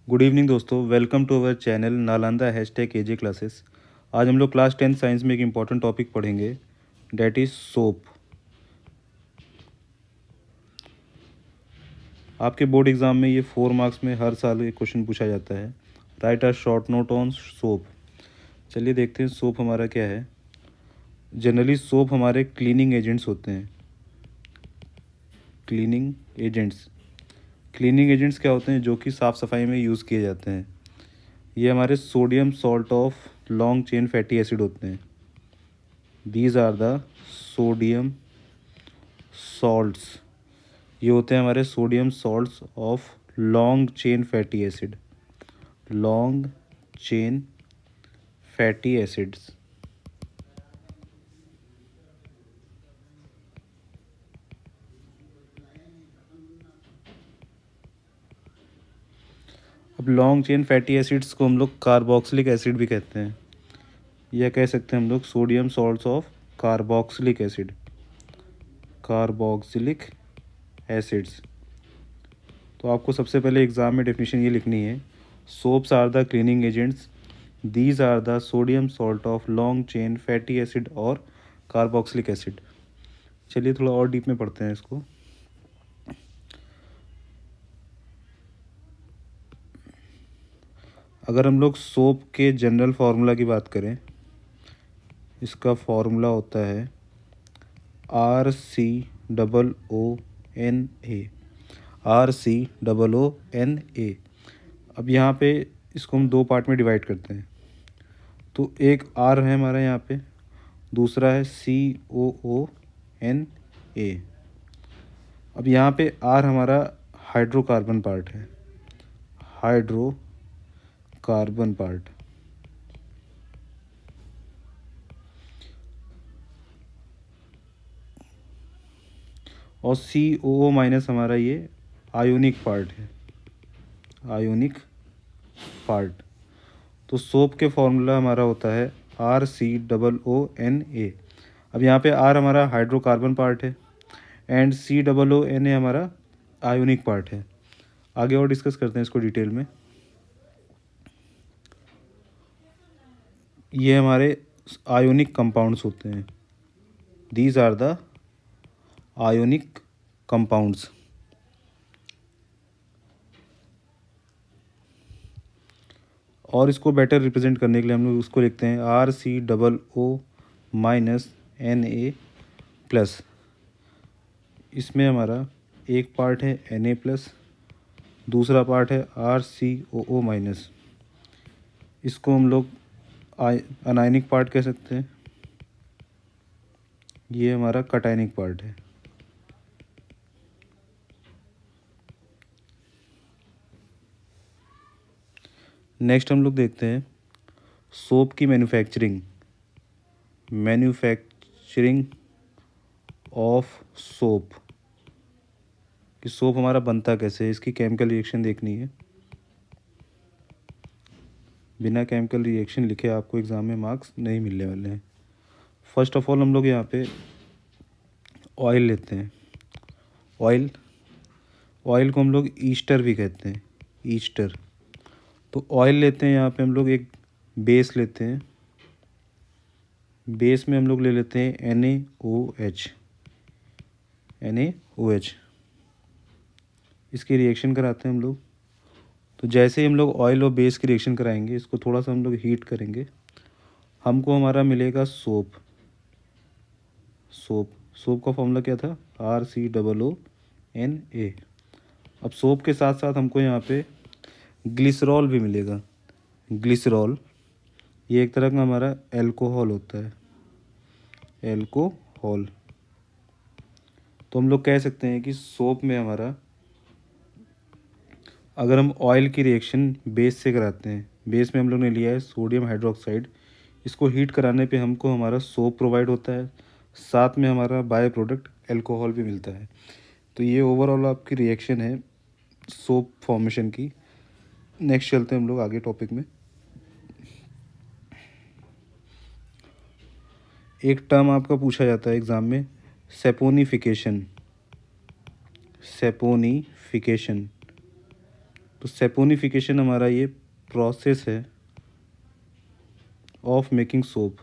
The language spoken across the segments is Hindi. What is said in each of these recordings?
गुड इवनिंग दोस्तों, welcome to our channel Nalanda hashtag AJ classes. आज हम लोग क्लास 10 साइंस में एक इम्पॉर्टेंट टॉपिक पढ़ेंगे, डैट इज़ सोप। आपके बोर्ड एग्ज़ाम में ये 4 मार्क्स में हर साल एक क्वेश्चन पूछा जाता है। Right a short note on soap. चलिए देखते हैं सोप हमारा क्या है। जनरली सोप हमारे क्लीनिंग एजेंट्स होते हैं। क्लीनिंग एजेंट्स क्लीनिंग एजेंट्स क्या होते हैं जो कि साफ़ सफाई में यूज़ किए जाते हैं। ये हमारे sodium salt of long chain fatty acid होते हैं। These are the sodium salts. ये होते हैं हमारे sodium salts of long chain fatty acid. Long chain fatty acids. अब लॉन्ग चेन फैटी एसिड्स को हम लोग कार्बोक्सिलिक एसिड भी कहते हैं, या कह सकते हैं हम लोग sodium salts of carboxylic acid. Carboxylic acids. तो आपको सबसे पहले एग्ज़ाम में डेफिनेशन ये लिखनी है, soaps are the cleaning agents, these are the sodium salt of long chain fatty acid और कार्बोक्सिलिक एसिड। चलिए थोड़ा और डीप में पढ़ते हैं इसको। अगर हम लोग सोप के जनरल फार्मूला की बात करें, इसका फार्मूला होता है RCOONA। RCOONA। अब यहाँ पे इसको हम दो पार्ट में डिवाइड करते हैं। तो एक R है हमारा यहाँ पे, दूसरा है COONA। अब यहाँ पे R हमारा हाइड्रोकार्बन पार्ट है, हाइड्रोकार्बन पार्ट। और COO माइनस हमारा ये आयोनिक पार्ट है, आयोनिक पार्ट। तो सोप के फॉर्मूला हमारा होता है RCOONA। अब यहाँ पे R हमारा हाइड्रोकार्बन पार्ट है एंड COONA हमारा आयोनिक पार्ट है। आगे और डिस्कस करते हैं इसको डिटेल में। ये हमारे आयोनिक कंपाउंड्स होते हैं। These are the ionic compounds. और इसको बेटर रिप्रेजेंट करने के लिए हम लोग उसको लिखते हैं RCOO माइनस Na प्लस। इसमें हमारा एक पार्ट है Na प्लस, दूसरा पार्ट है RCOO माइनस। इसको हम लोग अनायनिक पार्ट कह सकते हैं। ये हमारा कटायनिक पार्ट है। नेक्स्ट हम लोग देखते हैं सोप की मैन्युफैक्चरिंग ऑफ सोप। कि सोप हमारा बनता कैसे है, इसकी केमिकल रिएक्शन देखनी है। बिना केमिकल रिएक्शन लिखे आपको एग्ज़ाम में मार्क्स नहीं मिलने वाले हैं। फर्स्ट ऑफ ऑल हम लोग यहाँ पे ऑयल लेते हैं। ऑयल को हम लोग ईस्टर भी कहते हैं, ईस्टर। तो ऑयल लेते हैं, यहाँ पे हम लोग एक बेस लेते हैं। बेस में हम लोग ले लेते हैं NaOH। इसकी रिएक्शन कराते हैं हम लोग। तो जैसे ही हम लोग ऑयल और बेस की रिएक्शन कराएंगे, इसको थोड़ा सा हम लोग हीट करेंगे, हमको हमारा मिलेगा सोप। सोप का फॉर्मूला क्या था, RCOONA। अब सोप के साथ साथ हमको यहाँ पे ग्लिसरॉल भी मिलेगा। ग्लिसरॉल ये एक तरह का हमारा एल्कोहल होता है, एल्कोहल। तो हम लोग कह सकते हैं कि सोप में हमारा, अगर हम ऑयल की रिएक्शन बेस से कराते हैं, बेस में हम लोग ने लिया है सोडियम हाइड्रोक्साइड, इसको हीट कराने पे हमको हमारा सोप प्रोवाइड होता है, साथ में हमारा बाय प्रोडक्ट एल्कोहल भी मिलता है। तो ये ओवरऑल आपकी रिएक्शन है सोप फॉर्मेशन की। नेक्स्ट चलते हैं हम लोग आगे टॉपिक में। एक टर्म आपका पूछा जाता है एग्ज़ाम में, सेपोनिफिकेशन। सेपोनिफिकेशन तो सेपोनिफिकेशन हमारा ये प्रोसेस है of making soap,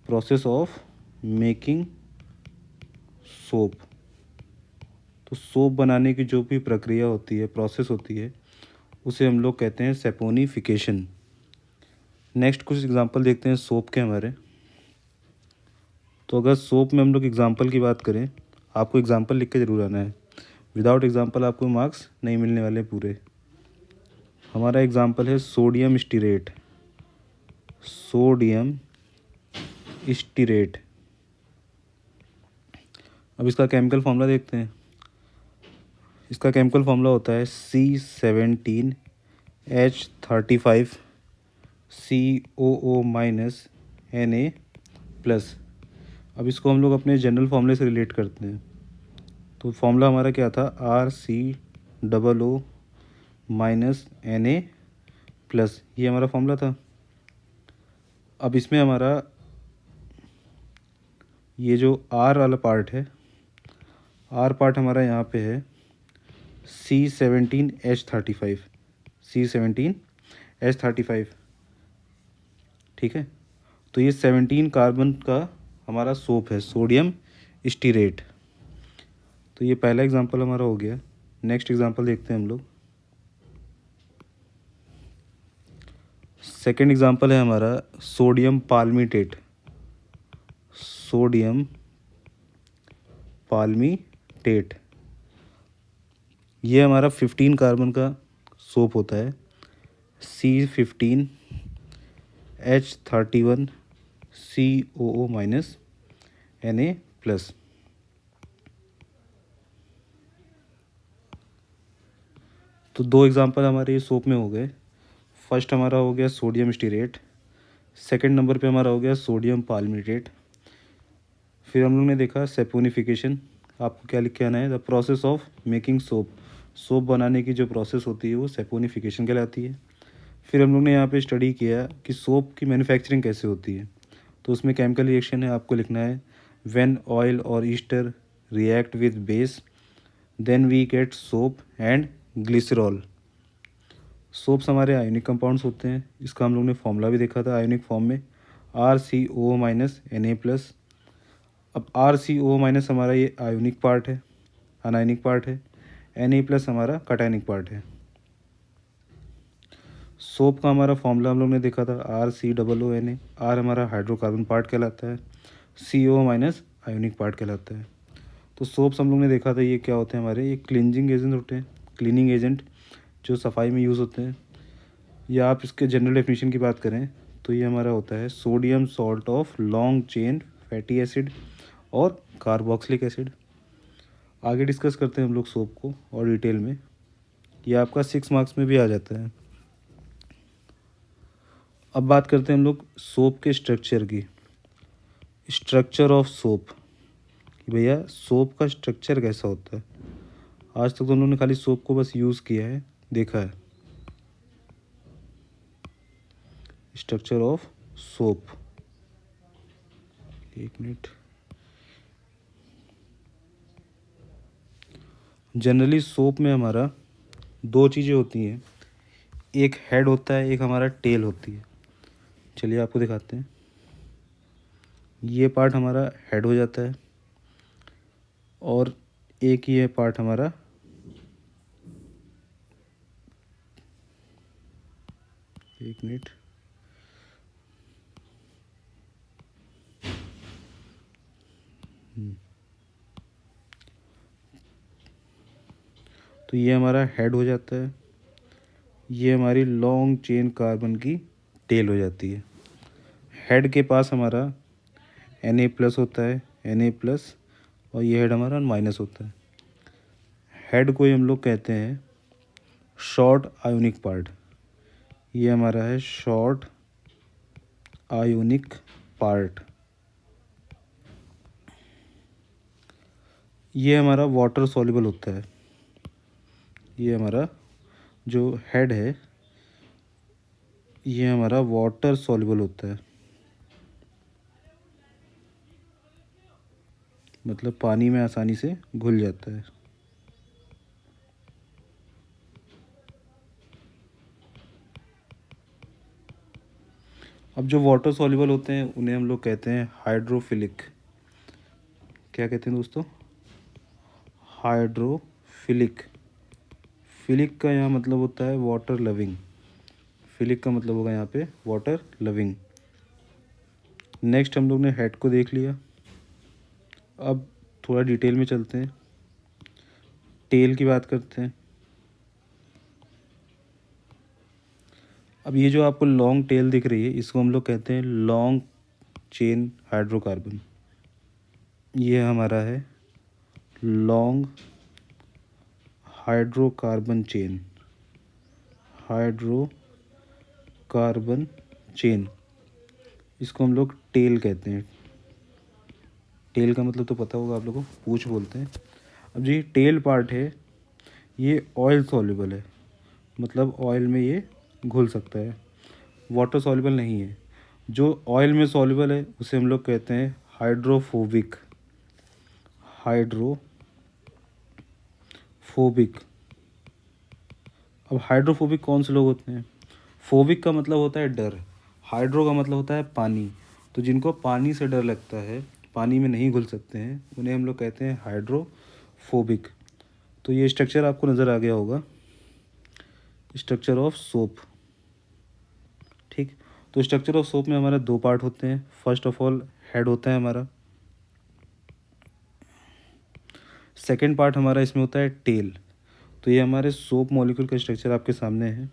process of making soap. तो सोप बनाने की जो भी प्रक्रिया होती है, प्रोसेस होती है, उसे हम लोग कहते हैं सेपोनिफिकेशन। नेक्स्ट कुछ एग्जांपल देखते हैं सोप के हमारे। तो अगर सोप में हम लोग एग्जांपल की बात करें, आपको एग्जांपल लिख के ज़रूर आना है, विदाउट एग्जांपल आपको मार्क्स नहीं मिलने वाले पूरे। हमारा एग्जांपल है सोडियम स्टीरेट, सोडियम स्टीरेट। अब इसका केमिकल फार्मूला देखते हैं। इसका केमिकल फार्मूला होता है C17H35 COO माइनस Na+। अब इसको हम लोग अपने जनरल फार्मूले से रिलेट करते हैं। तो फार्मूला हमारा क्या था, RCOO माइनस Na+, ये हमारा फार्मूला था। अब इसमें हमारा ये जो R वाला पार्ट है, R पार्ट हमारा यहाँ पे है C17H35, ठीक है। तो ये 17 कार्बन का हमारा सोप है, सोडियम स्टीरेट। तो ये पहला एग्जांपल हमारा हो गया। नेक्स्ट एग्जांपल देखते हैं हम लोग। सेकेंड एग्जांपल है हमारा सोडियम पाल्मिटेट, सोडियम पाल्मिटेट। ये हमारा 15 कार्बन का सोप होता है, C15H31 COO माइनस Na+। तो दो एग्जांपल हमारे ये सोप में हो गए। फर्स्ट हमारा हो गया सोडियम स्टीरेट, सेकंड नंबर पे हमारा हो गया सोडियम पाल्मिटेट। फिर हम लोग ने देखा सेपोनिफिकेशन। आपको क्या लिख के आना है, the process of making soap, soap बनाने की जो प्रोसेस होती है वो सेपोनिफिकेशन कहलाती है। फिर हम लोग ने यहाँ पे स्टडी किया कि सोप की मैन्युफैक्चरिंग कैसे होती है। तो उसमें केमिकल रिएक्शन है, आपको लिखना है व्हेन ऑयल और ester react with base then we get soap and glycerol. Soaps हमारे आयोनिक कंपाउंड्स होते हैं। इसका हम लोग ने फॉर्मूला भी देखा था आयोनिक फॉर्म में, RCOO माइनस Na+। अब RCOO माइनस हमारा ये आयोनिक पार्ट है, अनायनिक पार्ट है, Na+ हमारा कटायनिक पार्ट है। सोप का हमारा फॉर्मूला हम लोग ने देखा था RCOONA, R हमारा हाइड्रोकार्बन पार्ट कहलाता है, CO माइनस आयोनिक पार्ट कहलाता है। तो सोप्स हम लोग ने देखा था ये क्या होते हैं हमारे, ये क्लिनजिंग एजेंट होते हैं, क्लीनिंग एजेंट जो सफाई में यूज़ होते हैं। या आप इसके जनरल डेफिनेशन की बात करें तो ये हमारा होता है sodium salt of long chain fatty acid और कार्बोक्सिलिक एसिड। आगे डिस्कस करते हैं हम लोग सोप को और डिटेल में, ये आपका 6 मार्क्स में भी आ जाता है। अब बात करते हैं हम लोग सोप के स्ट्रक्चर की, स्ट्रक्चर ऑफ सोप, कि भैया सोप का स्ट्रक्चर कैसा होता है। आज तक तो उन्होंने खाली सोप को बस यूज़ किया है, देखा है। स्ट्रक्चर ऑफ सोप, एक मिनट। जनरली सोप में हमारा दो चीज़ें होती हैं, एक हेड होता है, एक हमारा टेल होती है। चलिए आपको दिखाते हैं। ये पार्ट हमारा हेड हो जाता है और एक ये पार्ट हमारा एक मिनट तो ये हमारा हेड हो जाता है, ये हमारी लॉन्ग चेन कार्बन की टेल हो जाती है। हेड के पास हमारा Na+ होता है, Na+, और ये हेड हमारा माइनस होता है। हेड को ही हम लोग कहते हैं शॉर्ट आयोनिक पार्ट, ये हमारा है शॉर्ट आयोनिक पार्ट। ये हमारा वाटर सॉल्युबल होता है, ये हमारा जो हेड है ये हमारा वाटर सॉल्युबल होता है, मतलब पानी में आसानी से घुल जाता है। अब जो वाटर सॉल्युबल होते हैं उन्हें हम लोग कहते हैं हाइड्रोफिलिक। क्या कहते हैं दोस्तों? हाइड्रोफिलिक। फिलिक का यहाँ मतलब होता है वाटर लविंग। फिलिक का मतलब होगा यहाँ पे वाटर लविंग। नेक्स्ट हम लोग ने हेड को देख लिया। अब थोड़ा डिटेल में चलते हैं, टेल की बात करते हैं। अब ये जो आपको लॉन्ग टेल दिख रही है इसको हम लोग कहते हैं लॉन्ग चेन हाइड्रोकार्बन। ये हमारा है long hydrocarbon chain. Hydrocarbon chain, इसको हम लोग टेल कहते हैं। टेल का मतलब तो पता होगा आप लोगों को, पूंछ बोलते हैं। अब जो ये टेल पार्ट है ये ऑयल सॉल्युबल है, मतलब ऑयल में ये घुल सकता है, वाटर सॉल्युबल नहीं है। जो ऑयल में सॉल्युबल है उसे हम लोग कहते हैं हाइड्रोफोबिक। हाइड्रोफोबिक। अब हाइड्रोफोबिक कौन से लोग होते हैं? फोबिक का मतलब होता है डर, हाइड्रो का मतलब होता है पानी। तो जिनको पानी से डर लगता है, पानी में नहीं घुल सकते हैं, उन्हें हम लोग कहते हैं हाइड्रोफोबिक। तो ये स्ट्रक्चर आपको नज़र आ गया होगा, स्ट्रक्चर ऑफ सोप। ठीक, तो स्ट्रक्चर ऑफ सोप में हमारा दो पार्ट होते हैं। फर्स्ट ऑफ ऑल हेड होता है हमारा, सेकेंड पार्ट हमारा इसमें होता है टेल। तो ये हमारे सोप मॉलिक्यूल का स्ट्रक्चर आपके सामने है।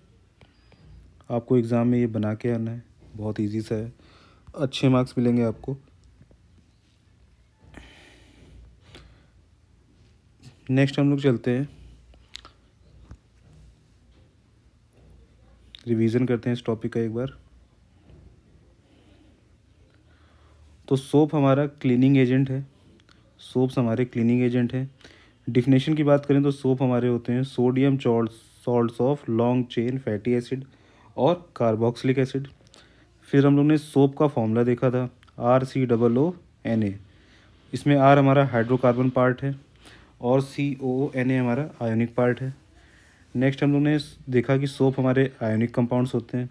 आपको एग्ज़ाम में ये बना के आना है, बहुत इजी सा है, अच्छे मार्क्स मिलेंगे आपको। नेक्स्ट हम लोग चलते हैं, रिवीजन करते हैं इस टॉपिक का एक बार। तो सोप हमारा क्लीनिंग एजेंट है, सोप्स हमारे क्लीनिंग एजेंट हैं। डिफिनेशन की बात करें तो सोप हमारे होते हैं sodium salts of long chain fatty acid और कार्बोक्सिलिक एसिड। फिर हम लोग ने सोप का फॉर्मूला देखा था RCOO Na। इसमें R हमारा हाइड्रोकार्बन पार्ट है और COONA हमारा आयोनिक पार्ट है। नेक्स्ट हम लोग ने देखा कि सोप हमारे आयोनिक कंपाउंड्स होते हैं।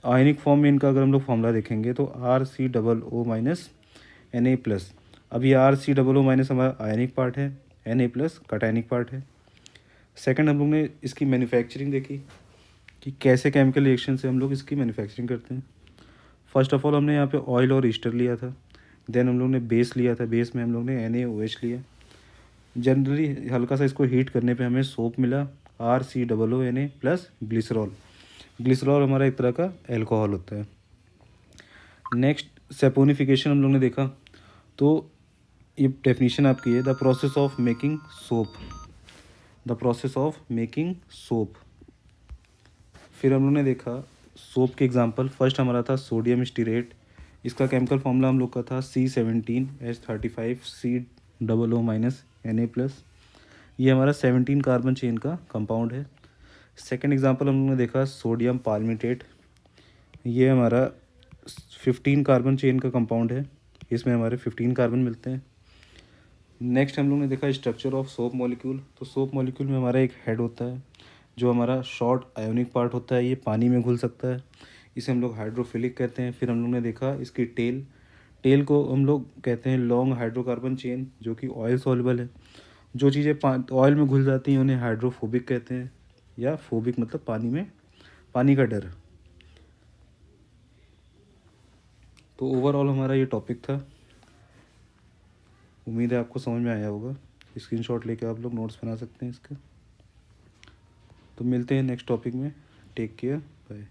आयोनिक फॉर्म में इनका अगर हम लोग फॉर्मूला देखेंगे तो RCOO- Na+। अब ये RCOO- हमारा आयनिक पार्ट है, Na+ कटायनिक पार्ट है। सेकंड हम लोग ने इसकी मैन्युफैक्चरिंग देखी कि कैसे केमिकल रिएक्शन से हम लोग इसकी मैन्युफैक्चरिंग करते हैं। फर्स्ट ऑफ ऑल हमने यहाँ पे ऑयल और ईस्टर लिया था, देन हम लोग ने बेस लिया था, बेस में हम लोग ने NaOH लिया। जनरली हल्का सा इसको हीट करने पे हमें सोप मिला RCOONA प्लस ग्लिसरॉल। ग्लिसरॉल हमारा एक तरह का एल्कोहल होता है। नेक्स्ट सेपोनिफिकेशन हम लोग ने देखा, तो ये डेफिनेशन आपकी है the process of making soap. The process of making soap. फिर हम लोग ने देखा सोप के एग्जांपल, फर्स्ट हमारा था सोडियम स्टीरेट। इसका केमिकल फॉर्मूला हम लोग का था C17H35COO- ये हमारा 17 कार्बन चेन का कंपाउंड है। सेकेंड एग्जांपल हम लोग ने देखा सोडियम पाल्मिटेट। ये हमारा 15 कार्बन चेन का कंपाउंड है, इसमें हमारे 15 कार्बन मिलते हैं। नेक्स्ट हम लोग ने देखा स्ट्रक्चर ऑफ सोप मॉलिक्यूल। तो सोप मॉलिक्यूल में हमारा एक हेड होता है जो हमारा शॉर्ट आयोनिक पार्ट होता है, ये पानी में घुल सकता है, इसे हम लोग हाइड्रोफिलिक कहते हैं। फिर हम लोग ने देखा इसकी टेल, टेल को हम लोग कहते हैं लॉन्ग हाइड्रोकार्बन चेन जो कि ऑयल सॉल्युबल है। जो चीज़ें ऑयल में घुल जाती हैं उन्हें हाइड्रोफोबिक कहते हैं, या फोबिक मतलब पानी में, पानी का डर। तो ओवरऑल हमारा ये टॉपिक था, उम्मीद है आपको समझ में आया होगा। स्क्रीनशॉट लेके आप लोग नोट्स बना सकते हैं इसके। तो मिलते हैं नेक्स्ट टॉपिक में, टेक केयर, बाय।